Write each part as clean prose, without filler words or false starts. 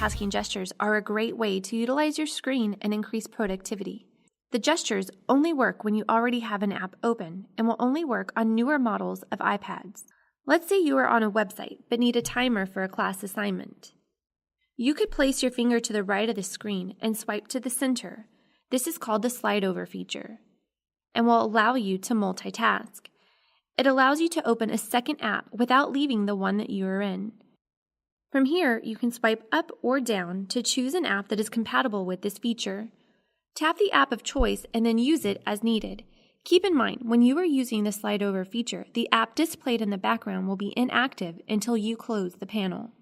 multitasking gestures are a great way to utilize your screen and increase productivity. The gestures only work when you already have an app open and will only work on newer models of iPads. Let's say you are on a website but need a timer for a class assignment. You could place your finger to the right of the screen and swipe to the center. This is called the slide over feature and will allow you to multitask. It allows you to open a second app without leaving the one that you are in. From here, you can swipe up or down to choose an app that is compatible with this feature. Tap the app of choice and then use it as needed. Keep in mind, when you are using the slide over feature, the app displayed in the background will be inactive until you close the panel.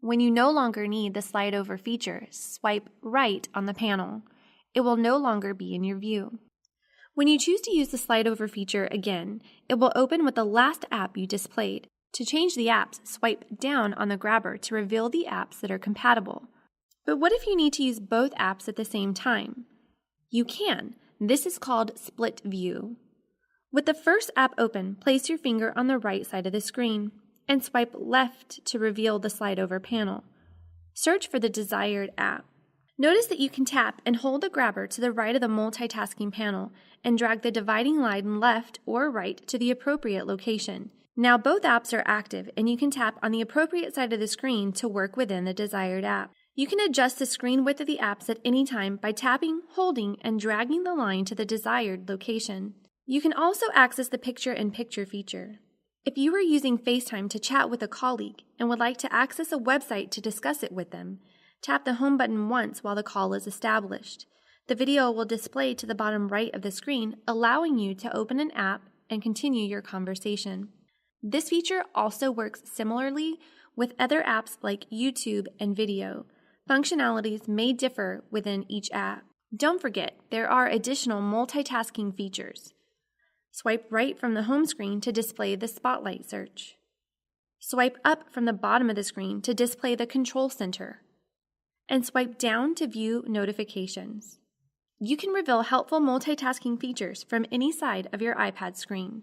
When you no longer need the slide over feature, swipe right on the panel. It will no longer be in your view. When you choose to use the slide over feature again, it will open with the last app you displayed. To change the apps, swipe down on the grabber to reveal the apps that are compatible. But what if you need to use both apps at the same time? You can. This is called split view. With the first app open, place your finger on the right side of the screen and swipe left to reveal the slide over panel. Search for the desired app. Notice that you can tap and hold the grabber to the right of the multitasking panel and drag the dividing line left or right to the appropriate location. Now both apps are active and you can tap on the appropriate side of the screen to work within the desired app. You can adjust the screen width of the apps at any time by tapping, holding, and dragging the line to the desired location. You can also access the picture-in-picture feature. If you are using FaceTime to chat with a colleague and would like to access a website to discuss it with them, tap the home button once while the call is established. The video will display to the bottom right of the screen, allowing you to open an app and continue your conversation. This feature also works similarly with other apps like YouTube and video. Functionalities may differ within each app. Don't forget, there are additional multitasking features. Swipe right from the home screen to display the spotlight search. Swipe up from the bottom of the screen to display the control center. And swipe down to view notifications. You can reveal helpful multitasking features from any side of your iPad screen.